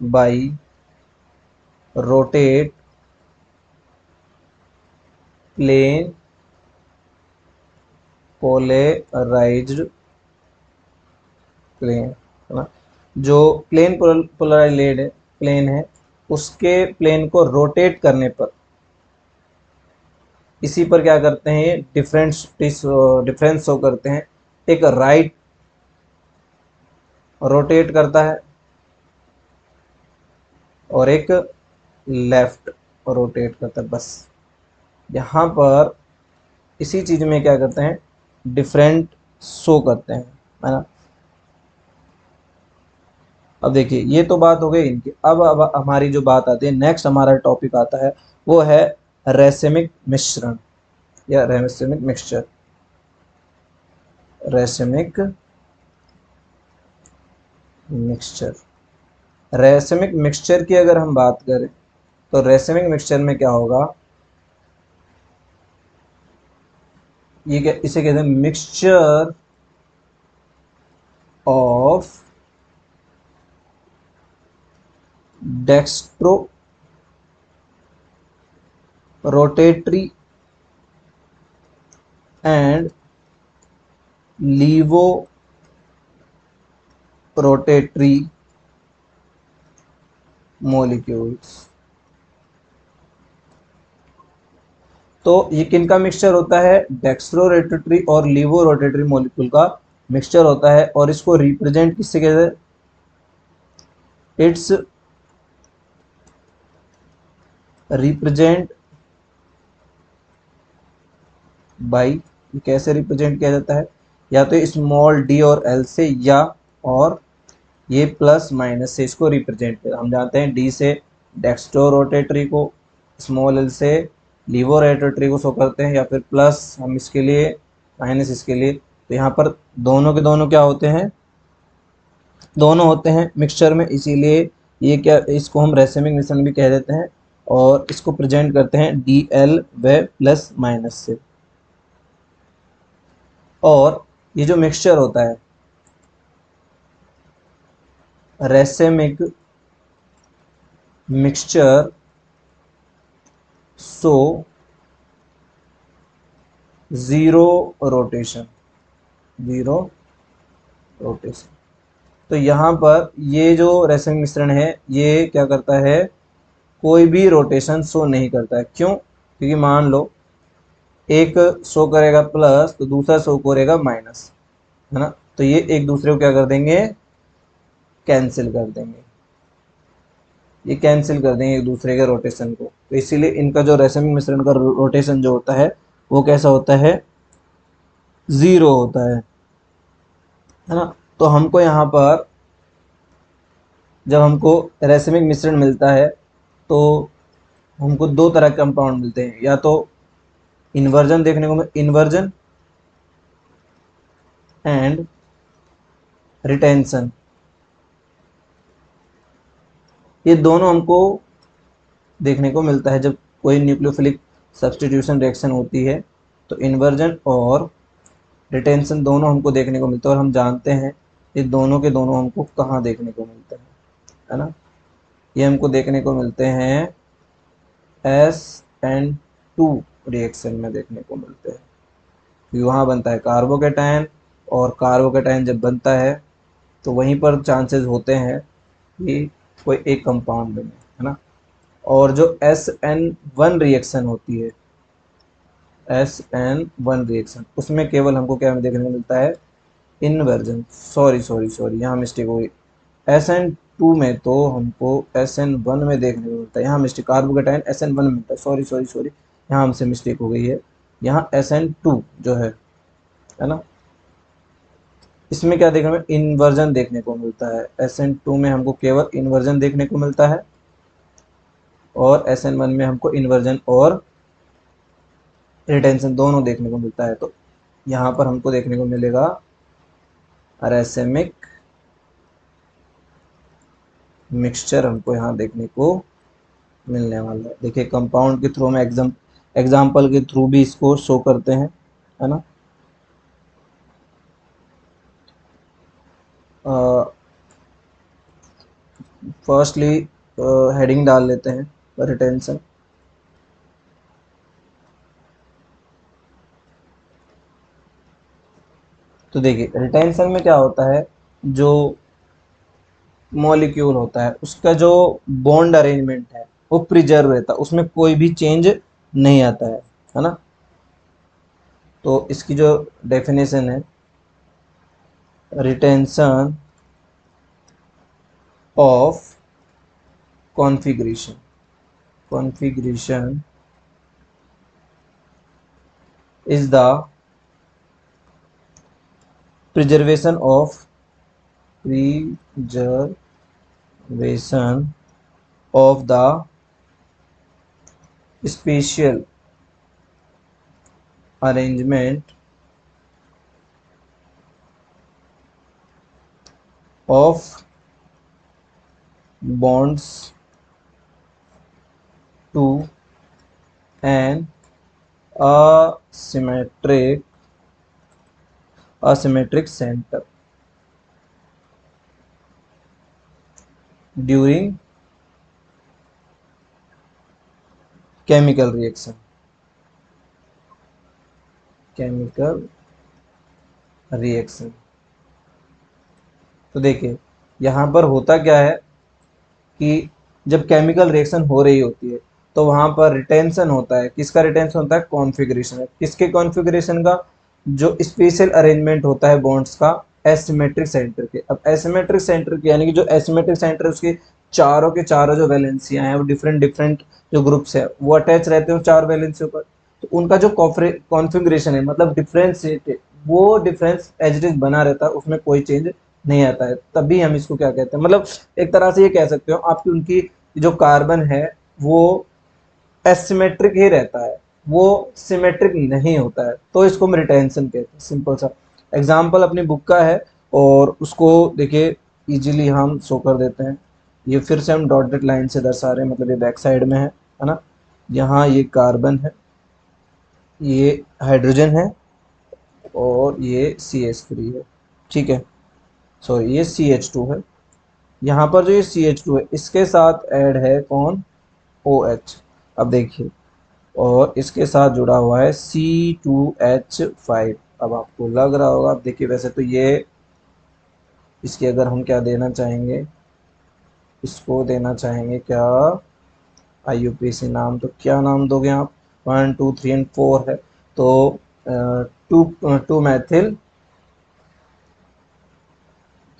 by rotate plane polarised plane है ना, जो प्लेन पोलराइज्ड है, प्लेन है उसके प्लेन को रोटेट करने पर, इसी पर क्या करते हैं ये डिफरेंस शो करते हैं, एक राइट रोटेट करता है और एक लेफ्ट रोटेट करता है, बस यहाँ पर इसी चीज में क्या करते हैं, डिफरेंट शो करते हैं, है ना। अब देखिए ये तो बात हो गई इनकी, अब हमारी जो बात आती है, नेक्स्ट हमारा टॉपिक आता है वो है रेसिमिक मिश्रण या racemic mixture, racemic mixture. Racemic mixture की अगर हम बात करें तो रेसिमिक मिक्सचर में क्या होगा, ये क्या, इसे कहते हैं mixture of dextrorotatory and levorotatory molecules. तो ये किनका मिक्सचर होता है, डेक्स्ट्रो रोटेटरी और लीवो रोटेटरी मॉलिक्यूल का मिक्सचर होता है, और इसको रिप्रेजेंट किससे कहते हैं, इट्स रिप्रेजेंट बाई, कैसे रिप्रेजेंट किया जाता है, या तो स्मॉल डी और एल से, या और ये प्लस माइनस से इसको रिप्रेजेंट कर, हम जानते हैं डी से डेक्स्ट्रो रोटेटरी को, स्मॉल एल से लीवो रोटेटरी को शो करते हैं, या फिर प्लस हम इसके लिए, माइनस इसके लिए, तो यहाँ पर दोनों के दोनों क्या होते हैं, दोनों होते हैं मिक्सचर में, इसीलिए ये क्या, इसको हम रेसिमिक मिश्रण भी कह देते हैं, और इसको प्रेजेंट करते हैं डी एल व प्लस माइनस से। और ये जो मिक्सचर होता है racemic mixture so zero rotation, zero rotation, तो यहाँ पर ये जो रेसिमिक मिश्रण है ये क्या करता है, कोई भी रोटेशन शो नहीं करता है, क्यों, क्योंकि मान लो एक शो करेगा प्लस तो दूसरा शो करेगा माइनस, है ना। तो ये एक दूसरे को क्या कर देंगे, कैंसिल कर देंगे, ये कैंसिल कर देंगे एक दूसरे के रोटेशन को। तो इसीलिए इनका जो रासायनिक मिश्रण का रोटेशन जो होता है वो कैसा होता है, जीरो होता है ना। तो हमको यहाँ पर जब हमको रासायनिक मिश्रण मिलता है तो हमको दो तरह के कंपाउंड मिलते हैं, या तो इन्वर्जन देखने को, इन्वर्जन एंड रिटेंशन, ये दोनों हमको देखने को मिलता है जब कोई न्यूक्लियोफिलिक सब्स्टिट्यूशन रिएक्शन होती है। तो इन्वर्जन और रिटेंशन दोनों हमको देखने को मिलता है, और हम जानते हैं ये दोनों के दोनों हमको कहाँ देखने को मिलते हैं, है ना। ये हमको देखने को मिलते हैं SN2 रिएक्शन में देखने को मिलते हैं, क्योंकि वहाँ बनता है कार्बोकेटायन, और कार्बोकेटायन जब बनता है तो वहीं पर चांसेस होते हैं कि कोई एक कंपाउंड बने, है ना। और जो SN1 रिएक्शन होती है, SN1 रिएक्शन, उसमें केवल हमको क्या देखने को मिलता है, इन्वर्जन, सॉरी सॉरी सॉरी यहाँ मिस्टेक हो गई। SN2 में तो हमको SN1 में देखने को मिलता है, यहाँ मिस्टेक, कार्बोकेटायन SN1 में मिलता है, सॉरी सॉरी सॉरी यहाँ हमसे मिस्टेक हो गई है। यहाँ SN2 जो है ना, इसमें क्या देखने में, इन्वर्जन देखने को मिलता है। SN2 में हमको केवल इन्वर्जन देखने को मिलता है, और SN1 में हमको इन्वर्जन और रिटेंशन दोनों देखने को मिलता है। तो यहाँ पर हमको देखने को मिलेगा रैसेमिक मिक्सचर, हमको यहाँ देखने को मिलने वाला है। देखिए कंपाउंड के थ्रू हम एग्जाम्पल के थ्रू भी इसको शो करते हैं, है ना। फर्स्टली हेडिंग डाल लेते हैं, रिटेंशन। तो देखिए रिटेंशन में क्या होता है, जो मॉलिक्यूल होता है उसका जो बॉन्ड अरेंजमेंट है वो प्रिजर्व रहता है, उसमें कोई भी चेंज नहीं आता है ना। तो इसकी जो डेफिनेशन है, retention of configuration, configuration is the preservation of preservation of the spatial arrangement of bonds to an asymmetric center during chemical reaction, chemical reaction। तो देखिए यहाँ पर होता क्या है कि जब केमिकल रिएक्शन हो रही होती है तो वहां पर रिटेंशन होता है, किसका रिटेंशन होता है, कॉन्फ़िगरेशन है, किसके कॉन्फ़िगरेशन का, जो स्पेशल अरेंजमेंट होता है बॉन्ड्स का एसिमेट्रिक सेंटर के। अब एसिमेट्रिक सेंटर के यानी कि जो एसिमेट्रिक सेंटर उसके चारों के चारों जो वैलेंसियां हैं वो डिफरेंट डिफरेंट जो ग्रुप्स है वो अटैच रहते हैं चार वैलेंसियों पर। तो उनका जो कॉन्फ़िगरेशन है मतलब डिफरेंस, वो डिफरेंस एज इट इज बना रहता है, उसमें कोई चेंज नहीं आता है, तभी हम इसको क्या कहते हैं, मतलब एक तरह से ये कह सकते हो आपकी उनकी जो कार्बन है वो एसिमेट्रिक ही रहता है, वो सिमेट्रिक नहीं होता है, तो इसको हम रिटेंशन कहते हैं। सिंपल सा एग्जांपल अपनी बुक का है और उसको देखिए इजीली हम शो कर देते हैं। ये फिर से हम डॉटेड लाइन से दर्शा रहे हैं, मतलब ये बैक साइड में है ना। यहाँ ये कार्बन है, ये हाइड्रोजन है, और ये CH3 है, ठीक है, सॉरी ये CH2 है। यहाँ पर जो ये CH2 है इसके साथ ऐड है कौन, OH। अब देखिए और इसके साथ जुड़ा हुआ है C2H5। अब आपको लग रहा होगा, अब देखिए वैसे तो ये इसके अगर हम क्या देना चाहेंगे, इसको देना चाहेंगे क्या, IUPAC नाम, तो क्या नाम दोगे आप, 1 2 3 एंड 4 है, तो टू टू मैथिल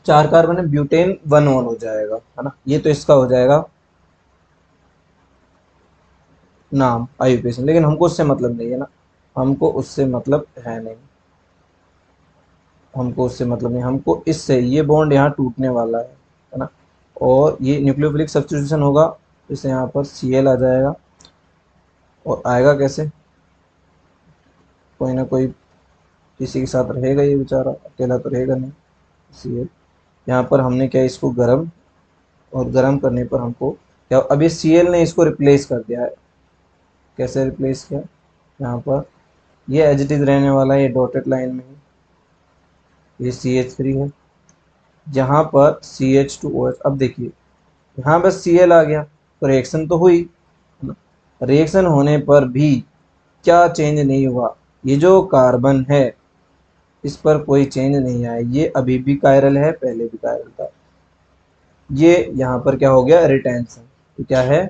4 कार्बन है, ब्यूटेन 1 हो जाएगा, है ना। ये तो इसका हो जाएगा नाम आईयूपीएसी, लेकिन हमको उससे मतलब नहीं है ना, हमको उससे मतलब है नहीं, हमको उससे मतलब नहीं, हमको इससे ये बॉन्ड यहाँ टूटने वाला है ना। और ये न्यूक्लियोफिलिक सब्स्टिट्यूशन होगा, इससे यहाँ पर Cl आ जाएगा। और आएगा कैसे, कोई ना कोई किसी के साथ रहेगा, ये बेचारा अकेला तो रहेगा नहीं। Cl यहाँ पर हमने क्या, इसको गर्म, और गर्म करने पर हमको क्या, अब ये Cl ने इसको रिप्लेस कर दिया है। कैसे रिप्लेस किया, यहाँ पर ये एज इट इज रहने वाला है, ये डॉटेड लाइन में है, ये CH3 है, यहाँ पर CH2OH। अब देखिए यहाँ बस Cl आ गया, तो रिएक्शन तो हुई, रिएक्शन होने पर भी क्या चेंज नहीं हुआ, ये जो कार्बन है इस पर कोई चेंज नहीं आया, ये अभी भी कायरल है, पहले भी कायरल था। ये यहाँ पर क्या हो गया, रिटेंशन, तो क्या है,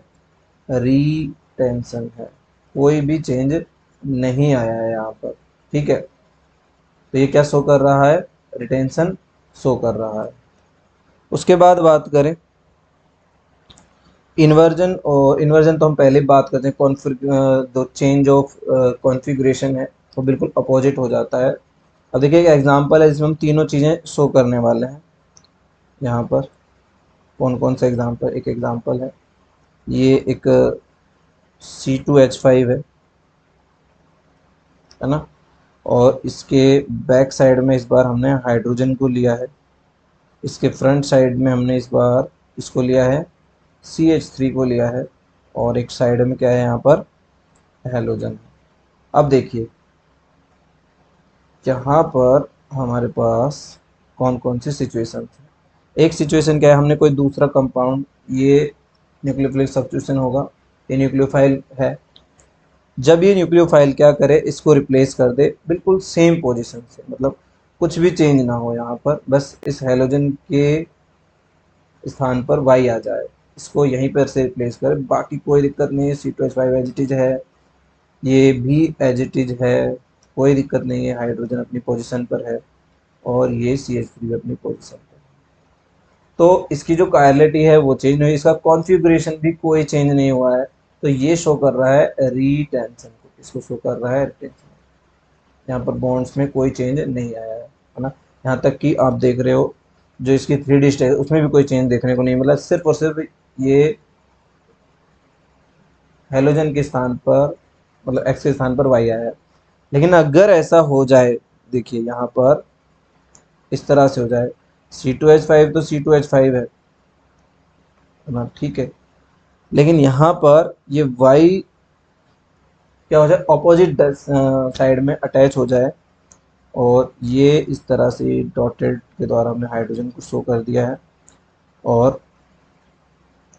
रिटेंशन है, कोई भी चेंज नहीं आया है यहाँ पर, ठीक है। तो ये क्या शो कर रहा है, रिटेंशन शो कर रहा है। उसके बाद बात करें इन्वर्जन, और इन्वर्जन तो हम पहले बात करते हैं, दो चेंज ऑफ कॉन्फ़िगरेशन है वो बिल्कुल अपोजिट हो जाता है। अब देखिए एक एग्जांपल है जिसमें हम तीनों चीज़ें शो करने वाले हैं। यहाँ पर कौन कौन सा एग्जांपल, एक एग्जांपल है, ये एक C2H5 है ना, और इसके बैक साइड में इस बार हमने हाइड्रोजन को लिया है, इसके फ्रंट साइड में हमने इस बार इसको लिया है, CH3 को लिया है, और एक साइड में क्या है, यहाँ पर हेलोजन। अब देखिए यहाँ पर हमारे पास कौन कौन सी सिचुएशन है। एक सिचुएशन क्या है, हमने कोई दूसरा कंपाउंड, ये न्यूक्लियोफिलिक सब्स्टिट्यूशन होगा, ये न्यूक्लियोफाइल है, जब ये न्यूक्लियोफाइल क्या करे, इसको रिप्लेस कर दे बिल्कुल सेम पोजीशन से, मतलब कुछ भी चेंज ना हो यहाँ पर, बस इस हेलोजन के स्थान पर Y आ जाए, इसको यहीं पर से रिप्लेस करे, बाकी कोई दिक्कत नहीं है। C2H5 एज इट इज है, ये भी एज इट इज है, कोई दिक्कत नहीं है, हाइड्रोजन अपनी पोजीशन पर है, और ये CH3 अपनी पोजीशन पर। तो इसकी जो कायरलिटी है वो चेंज हुई, इसका कॉन्फ़िगरेशन भी कोई चेंज नहीं हुआ है, तो ये शो कर रहा है रिटेंशन को, इसको शो कर रहा है रिटेंशन। यहाँ पर बॉन्ड्स में कोई चेंज नहीं आया है ना। यहाँ तक कि आप देख रहे हो जो इसकी 3D स्टेट है उसमें भी कोई चेंज देखने को नहीं मिला, सिर्फ और सिर्फ ये हेलोजन के स्थान पर, मतलब एक्स के स्थान पर वाई आया है। लेकिन अगर ऐसा हो जाए, देखिए यहाँ पर इस तरह से हो जाए, C2H5 तो C2H5 है ना, ठीक है, लेकिन यहाँ पर ये Y क्या हो जाए, अपोजिट साइड में अटैच हो जाए, और ये इस तरह से डॉटेड के द्वारा हमने हाइड्रोजन को शो कर दिया है, और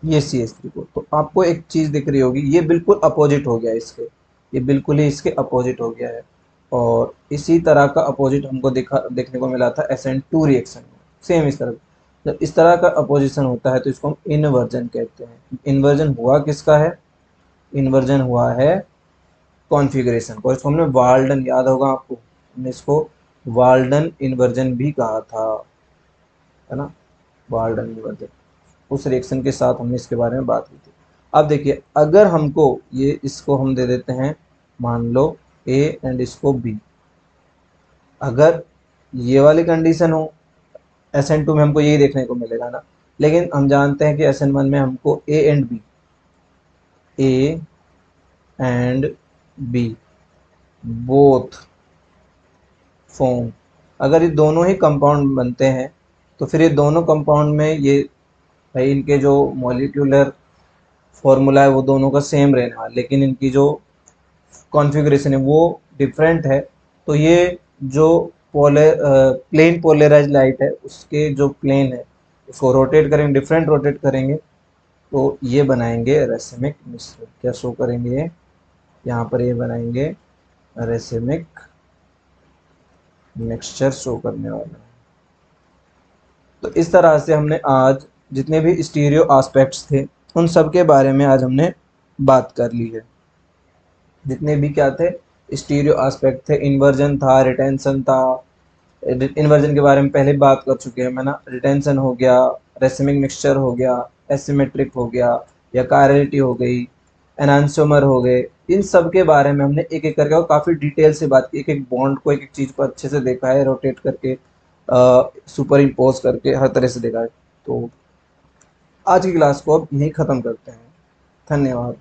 ये CH3 को, तो आपको एक चीज़ दिख रही होगी, ये बिल्कुल अपोजिट हो गया इसके, ये बिल्कुल ही इसके अपोजिट हो गया है। और इसी तरह का अपोजिट हमको देखने को मिला था SN2 रिएक्शन में, सेम इस तरह। जब इस तरह का अपोजिशन होता है तो इसको हम इन्वर्जन कहते हैं। इन्वर्जन हुआ किसका है, इन्वर्जन हुआ है कॉन्फ़िगरेशन को, इसको हमने वाल्डन, याद होगा आपको, हमने इसको वाल्डन इन्वर्जन भी कहा था, है ना, वाल्डन इन्वर्जन। उस रिएक्शन के साथ हमने इसके बारे में बात की थी। अब देखिए अगर हमको ये, इसको हम दे देते हैं मान लो A एंड इसको B, अगर ये वाली कंडीशन हो SN2 में हमको यही देखने को मिलेगा ना, लेकिन हम जानते हैं कि SN1 में हमको A and B both form, अगर ये दोनों ही कंपाउंड बनते हैं तो फिर ये दोनों कंपाउंड में ये भाई इनके जो मॉलिक्यूलर फॉर्मूला है वो दोनों का सेम रहने वाला, लेकिन इनकी जो कॉन्फ़िगरेशन है वो डिफरेंट है। तो ये जो प्लेन पोलराइज लाइट है उसके जो प्लेन है उसको रोटेट करेंगे, डिफरेंट रोटेट करेंगे, तो ये बनाएंगे रेसिमिक मिश्र। क्या शो करेंगे, यहाँ पर ये बनाएंगे रेसिमिक मिक्सचर शो करने वाला है। तो इस तरह से हमने आज जितने भी स्टीरियो एस्पेक्ट्स थे उन सब के बारे में आज हमने बात कर ली है। जितने भी क्या थे, स्टीरियो एस्पेक्ट थे, इन्वर्जन था, रिटेंशन था, इन्वर्जन के बारे में पहले बात कर चुके हैं, मैं ना। रिटेंशन हो गया, रेसिमिक मिक्सचर हो गया, एसिमेट्रिक हो गया, या कायरलिटी हो गई, एनांसोमर हो गए। इन सब के बारे में हमने एक एक करके और काफ़ी डिटेल से बात की, एक एक बॉन्ड को, एक एक चीज़ को अच्छे से देखा है, रोटेट करके, सुपर इम्पोज करके, हर तरह से देखा है। तो आज की क्लास को अब यहीं ख़त्म करते हैं। धन्यवाद।